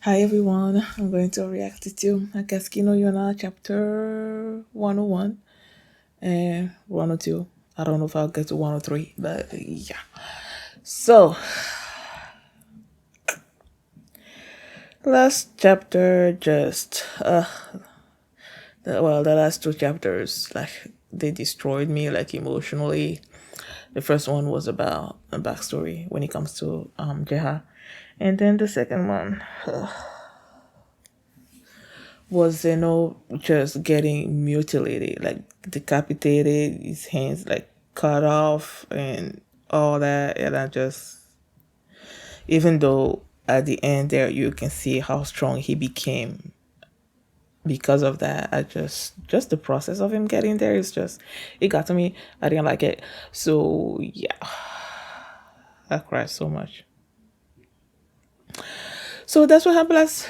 Hi everyone, I'm going to react to Akatsuki no Yona chapter 101 and 102. I don't know if I'll get to 103, but yeah. So, last chapter just, the last two chapters, like, they destroyed me, like, emotionally. The first one was about a backstory when it comes to Jeha. And then the second one was just getting mutilated, like decapitated, his hands like cut off and all that. And I just, even though at the end there you can see how strong he became because of that, I just the process of him getting there is just, it got to me. I didn't like it. So yeah, I cried so much. So that's what happened last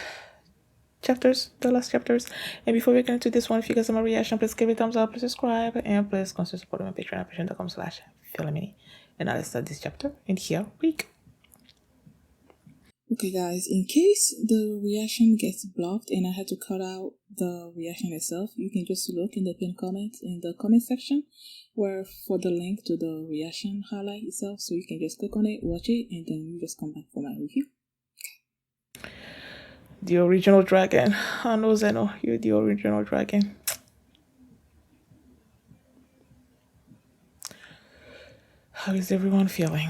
chapters, the last chapters. And before we get into this one, if you guys have a reaction, please give it a thumbs up, please subscribe, and please consider supporting my Patreon at patreon.com/filmini. And now let's start this chapter. And here we go. Okay guys, in case the reaction gets blocked and I had to cut out the reaction itself, you can just look in the pinned comment in the comment section where for the link to the reaction highlight itself, so you can just click on it, watch it, and then you just come back for my review. The original dragon. I know, Zeno, you're the original dragon. How is everyone feeling?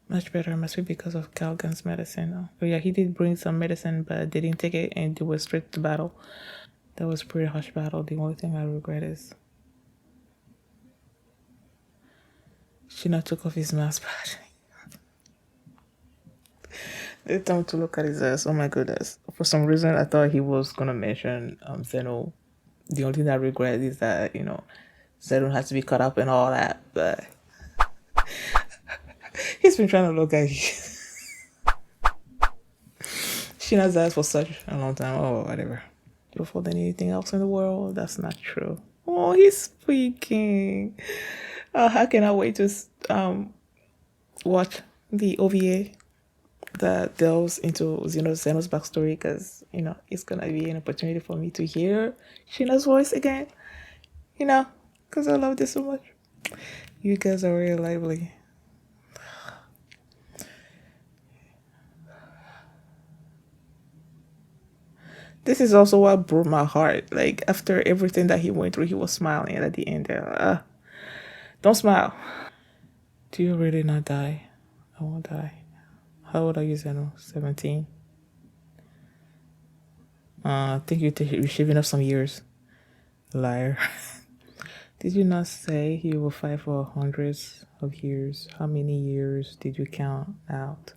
Much better, must be because of Calgon's medicine. Oh yeah, he did bring some medicine, but they didn't take it and they went straight to battle. That was a pretty harsh battle. The only thing I regret is Shina took off his mask, but it's time to look at his ass. Oh my goodness. For some reason, I thought he was gonna mention Zeno. The only thing I regret is that, Zeno has to be caught up and all that, but he's been trying to look at Shina's ass for such a long time. Oh, whatever. Before than anything else in the world, that's not true. Oh, he's speaking. I cannot wait to watch the OVA that delves into Zeno's backstory, because it's gonna be an opportunity for me to hear Shina's voice again. Because I love this so much. You guys are really lively. This is also what broke my heart. Like, after everything that he went through, he was smiling at the end there. Don't smile. Do you really not die? I won't die. How old are you, Zeno? 17. I think you're shaving off some years. Liar. Did you not say you will fight for hundreds of years? How many years did you count out?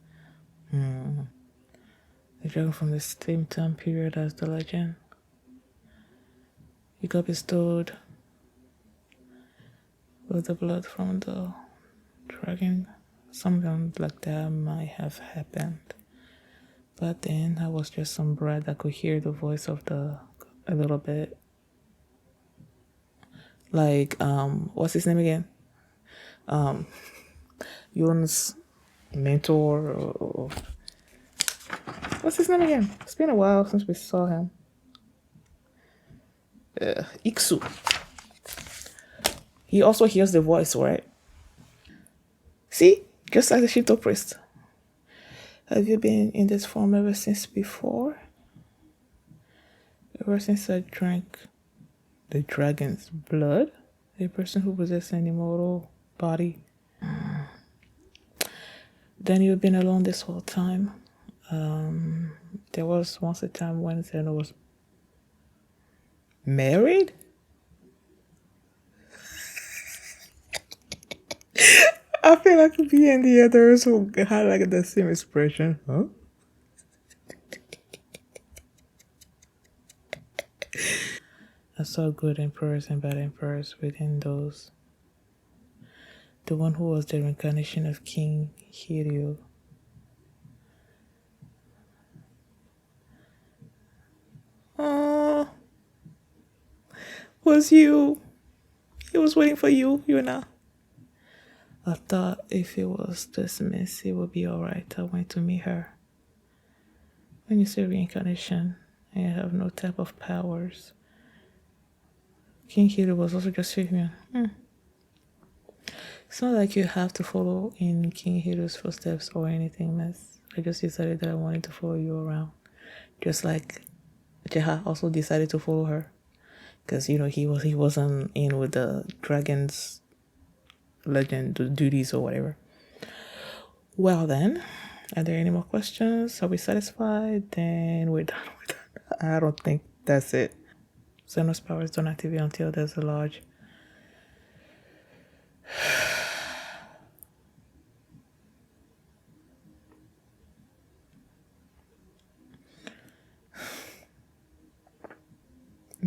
The dragon from the same time period as the legend. You got bestowed with the blood from the dragon. Something like that might have happened. But then I was just some brat that could hear the voice of a little bit. Like, what's his name again? Yona's mentor, or what's his name again? It's been a while since we saw him. Iksu. He also hears the voice, right? See? Just like the Shinto priest. Have you been in this form ever since before? Ever since I drank the dragon's blood? A person who possesses an immortal body. Then you've been alone this whole time. There was once a time when Zeno was married? I feel like me and the others who had like the same expression. Huh? I saw good emperors and bad emperors within those. The one who was the reincarnation of King Hiryu. Oh, was you? He was waiting for you, Yuna. I thought if it was dismissed, it would be alright. I went to meet her. When you say reincarnation and you have no type of powers, King Hiro was also just female. It's not like you have to follow in King Hiro's footsteps or anything, miss. I just decided that I wanted to follow you around. Just like Jeha also decided to follow her. Because, he wasn't in with the dragon's legend duties or whatever. Well then, are there any more questions? Are we satisfied? Then we're done. We're done. I don't think that's it. Xenos powers don't activate until there's a large.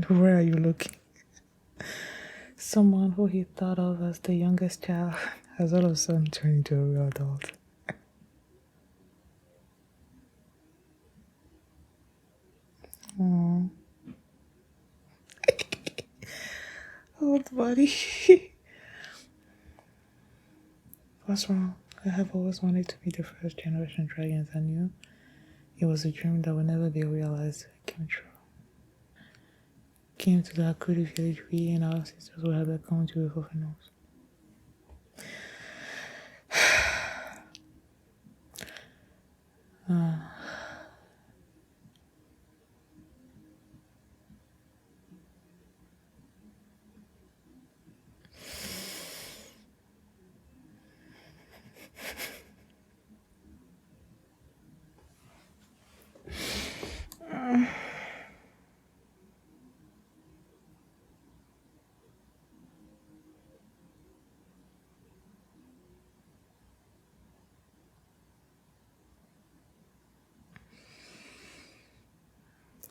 Where are you looking? Someone who he thought of as the youngest child has all of a sudden turned into a real adult. Old buddy. What's wrong? I have always wanted to be the first generation dragons I knew. It was a dream that would never be realized. It came true. Came to the Akuri village, we and our sisters would have come to with open arms.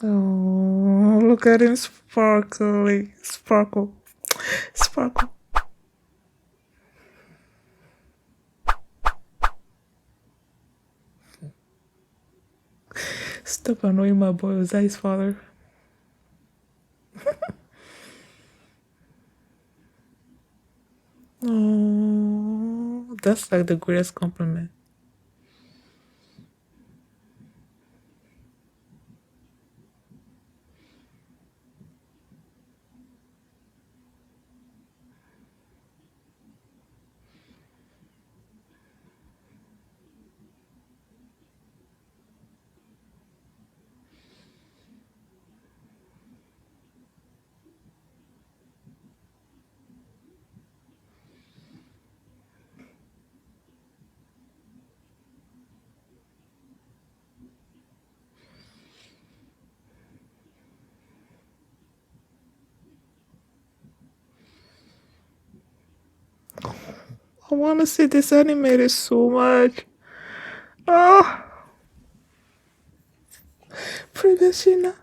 Oh, look at him sparkling. Sparkle. Sparkle. Stop annoying my boy. Was that his father? Oh, that's like the greatest compliment. I want to see this animated so much. Oh, Privashina.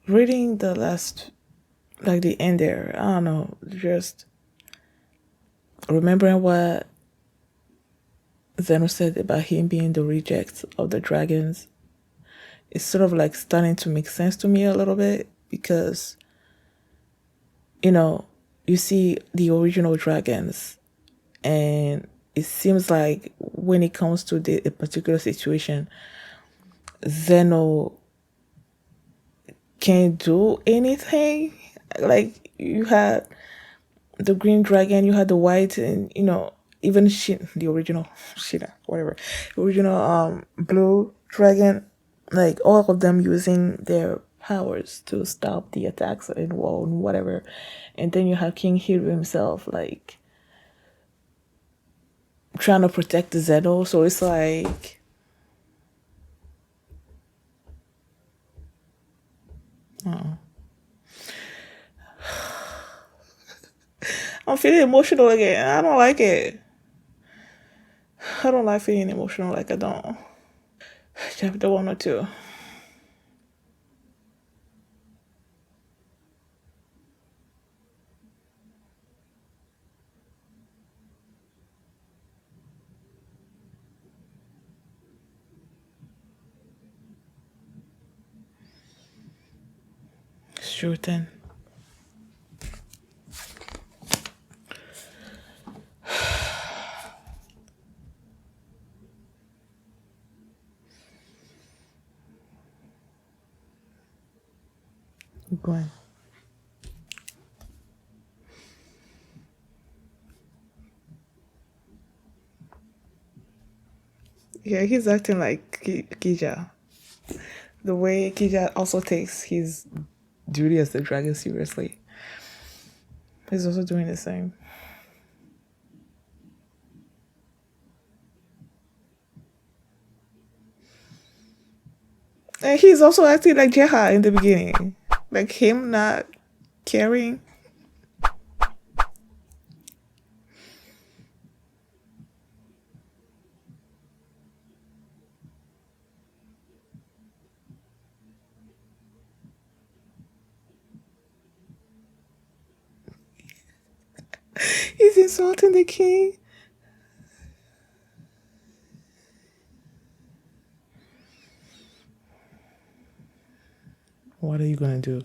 Reading the last, like the end there, I don't know, just remembering what Zeno said about him being the reject of the dragons. It's sort of like starting to make sense to me a little bit because, you know, you see the original dragons and it seems like when it comes to a particular situation, Zeno can't do anything. Like you had the green dragon, you had the white, and even the original Shida, whatever, the original blue dragon. like all of them using their powers to stop the attacks in war and whatever. And then you have King Hiro himself, like trying to protect the Zeno. So it's like I'm feeling emotional again. I don't like it. I don't like feeling emotional like I don't. Chapter 1 or 2. Sure then. Go on. Yeah, he's acting like Kija. The way Kija also takes his duty as the dragon seriously. He's also doing the same. And he's also acting like Jeha in the beginning. Like him not caring. He's insulting the king. What are you gonna do?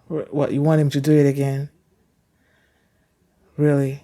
What, you want him to do it again? Really?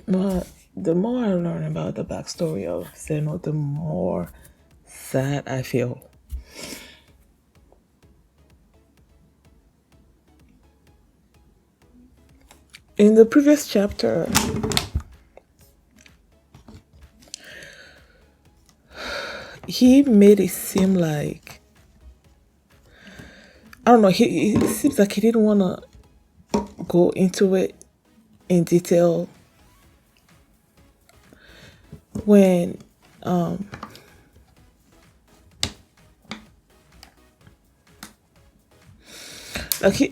But the more I learn about the backstory of Zeno, the more sad I feel. In the previous chapter, he made it seem like, I don't know, it seems like he didn't want to go into it in detail when like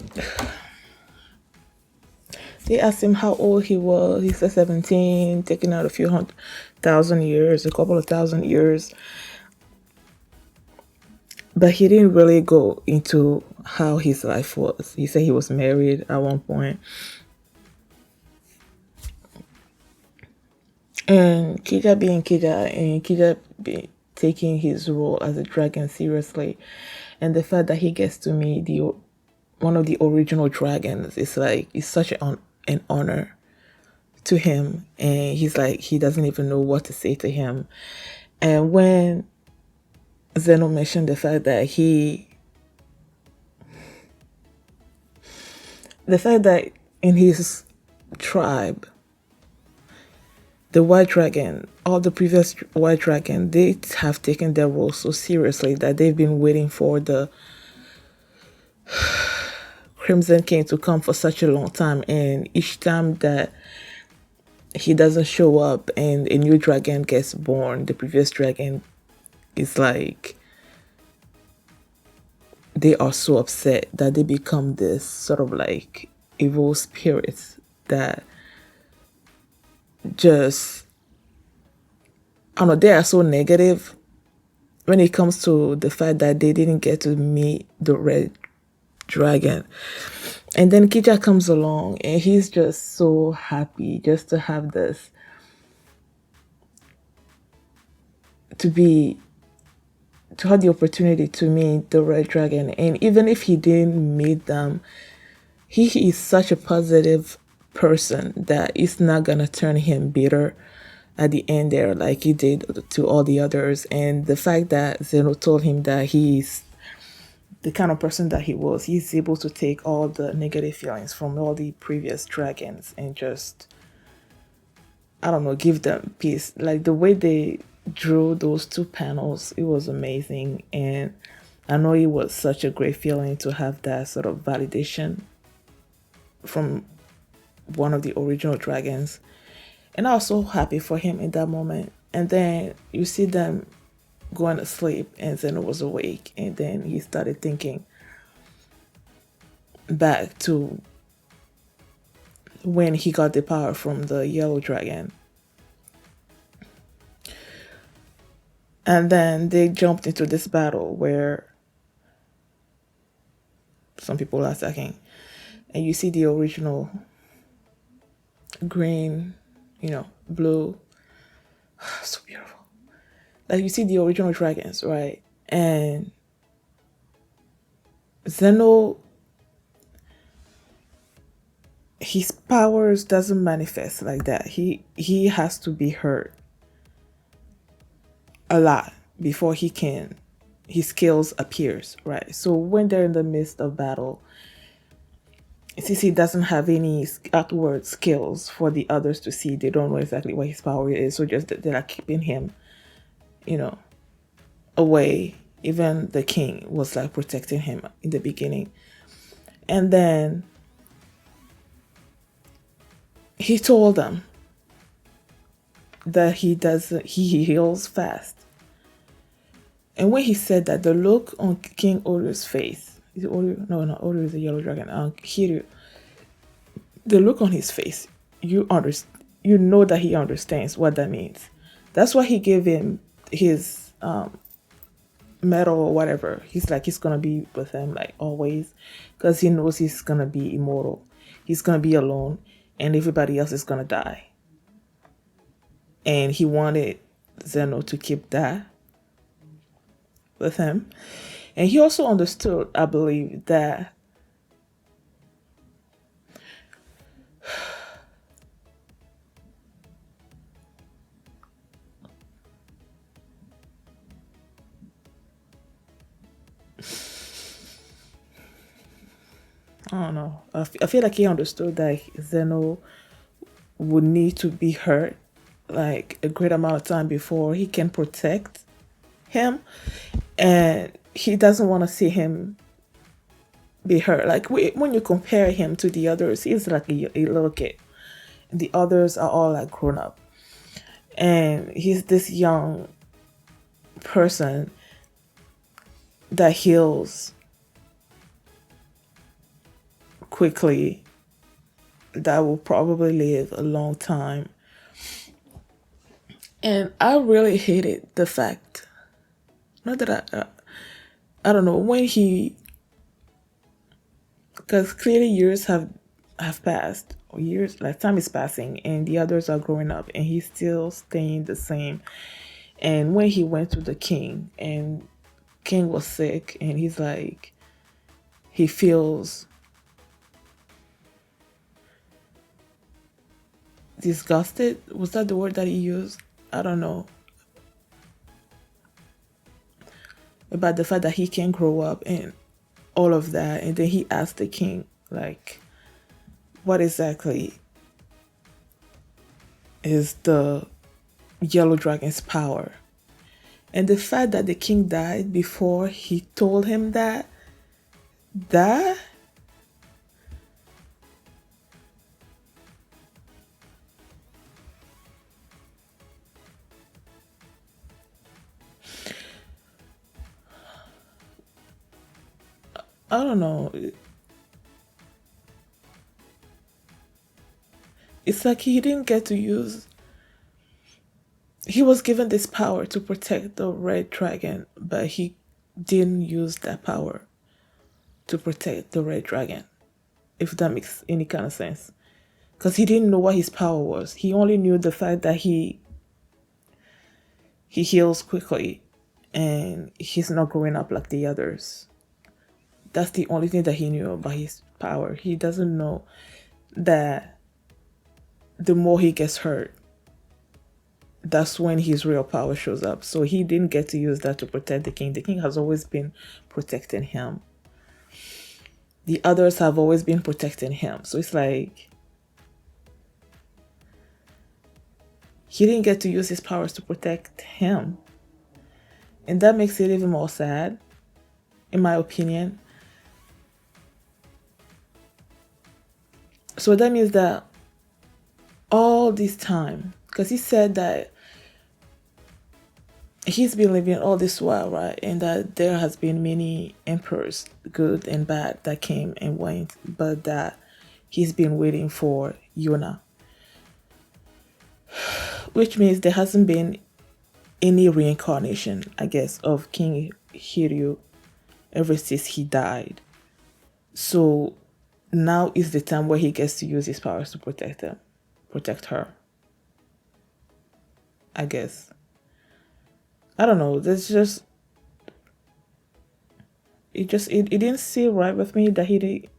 they asked him how old he was. He said 17, taking out a few 100,000 years, a couple of thousand years. But he didn't really go into how his life was. He said he was married at one point. And Kija being Kija, and Kija taking his role as a dragon seriously. And the fact that he gets to meet the one of the original dragons is like, it's such an honor to him. And he's like, he doesn't even know what to say to him. And when Zeno mentioned the fact that in his tribe, the white dragon, all the previous white dragon, they have taken their role so seriously that they've been waiting for the Crimson King to come for such a long time. And each time that he doesn't show up and a new dragon gets born, the previous dragon is like, they are so upset that they become this sort of like evil spirits that just, I don't know, they are so negative when it comes to the fact that they didn't get to meet the red dragon. And then Kija comes along and he's just so happy just to have this, to be, to have the opportunity to meet the red dragon. And even if he didn't meet them, he is such a positive person that it's not gonna turn him bitter at the end there like he did to all the others. And the fact that Zeno told him that he's the kind of person that he was, he's able to take all the negative feelings from all the previous dragons and just, I don't know, give them peace. Like the way they drew those two panels, it was amazing. And I know it was such a great feeling to have that sort of validation from one of the original dragons. And I was so happy for him in that moment. And then you see them going to sleep, and Zeno was awake. And then he started thinking back to when he got the power from the yellow dragon. And then they jumped into this battle where some people are attacking. And you see the original green, blue. So beautiful. Like you see the original dragons, right? And Zeno, his powers doesn't manifest like that. He has to be hurt a lot before his skills appears, right? So when they're in the midst of battle, since he doesn't have any outward skills for the others to see, they don't know exactly what his power is. So just they're like keeping him, you know, away. Even the king was like protecting him in the beginning. And then he told them that he heals fast. And when he said that, the look on King Oru's face, is it Oru? No, not Oru is a yellow dragon. Kiryu, the look on his face, you know that he understands what that means. That's why he gave him his medal or whatever. He's like, he's gonna be with him like always, because he knows he's gonna be immortal. He's gonna be alone, and everybody else is gonna die. And he wanted Zeno to keep that with him. And he also understood, I believe, that I don't know. I feel like he understood that Zeno would need to be hurt like a great amount of time before he can protect him, and he doesn't want to see him be hurt. Like when you compare him to the others, he's like a little kid. The others are all like grown up, and he's this young person that heals quickly, that will probably live a long time. And I really hated the fact, not that I don't know, when he, because clearly years have passed, or years, like time is passing, and the others are growing up, and he's still staying the same. And when he went to the king, and king was sick, and he's like, he feels disgusted. Was that the word that he used? I don't know. About the fact that he can grow up and all of that. And then he asked the king, like, what exactly is the yellow dragon's power? And the fact that the king died before he told him that, I don't know. It's like he didn't get to use, he was given this power to protect the red dragon, but he didn't use that power to protect the red dragon, if that makes any kind of sense. Because he didn't know what his power was. He only knew the fact that he heals quickly and he's not growing up like the others. That's the only thing that he knew about his power. He doesn't know that the more he gets hurt, that's when his real power shows up. So he didn't get to use that to protect the king. The king has always been protecting him. The others have always been protecting him. So it's like he didn't get to use his powers to protect him. And that makes it even more sad, in my opinion. So that means that all this time, because he said that he's been living all this while, right? And that there has been many emperors, good and bad, that came and went, but that he's been waiting for Yona. Which means there hasn't been any reincarnation, I guess, of King Hiryu ever since he died. So now is the time where he gets to use his powers to protect her. I guess. I don't know. There's just it didn't sit right with me that he did.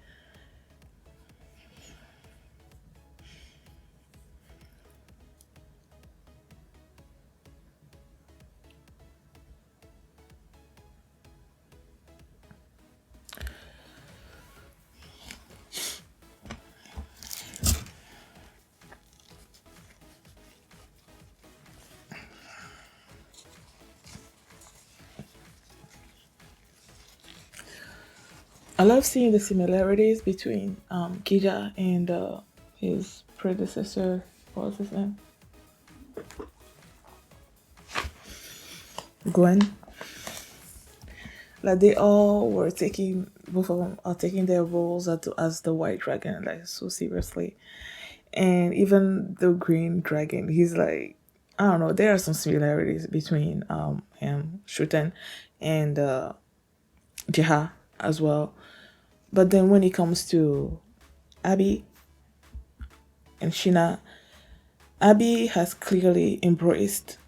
I love seeing the similarities between Kija and his predecessor. What was his name? Gwen. Like they all were taking, both of them are taking their roles as the white dragon, like so seriously. And even the green dragon, he's like, I don't know. There are some similarities between him, Shuten, and Jiha as well. But then when it comes to Abby and Shina, Abby has clearly embraced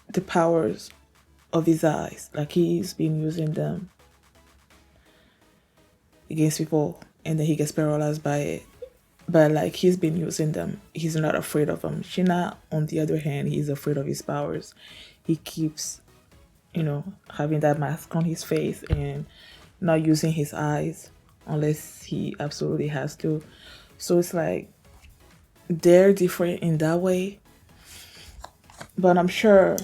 the powers of his eyes. Like he's been using them against people and then he gets paralyzed by it. But like he's been using them. He's not afraid of them. Shina, on the other hand, he's afraid of his powers. He keeps, having that mask on his face and not using his eyes unless he absolutely has to. So it's like they're different in that way. But I'm sure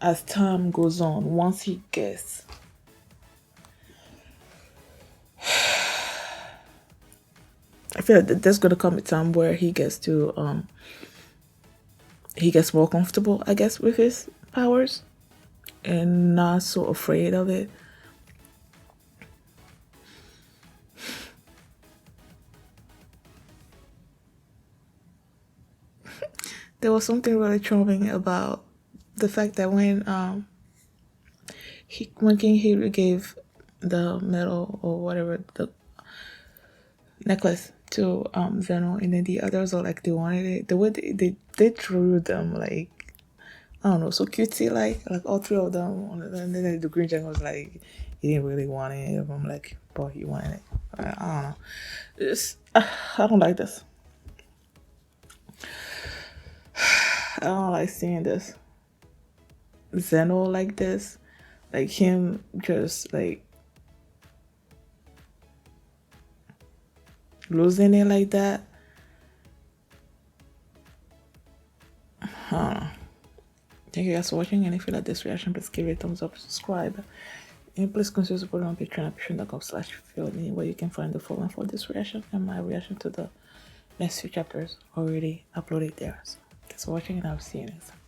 as time goes on, once he gets I feel like there's gonna come a time where he gets more comfortable, I guess, with his powers and not so afraid of it. There was something really charming about the fact that when King Hiro gave the medal or whatever, the necklace to Zeno, and then the others are like they wanted it. The way they drew them, like I don't know, so cutesy, like all three of them. And then the Green Dragon was like he didn't really want it. I'm like, but he wanted it. I don't know. It's, I don't like this. I don't like seeing this Zeno like this, like him just like losing it like that. I don't know. Thank you guys for watching, and if you like this reaction, please give it a thumbs up, subscribe, and please consider supporting on Patreon at patreon.com/feelme, where you can find the following for this reaction and my reaction to the next few chapters already uploaded there. So thanks for watching, and I'll see you next time.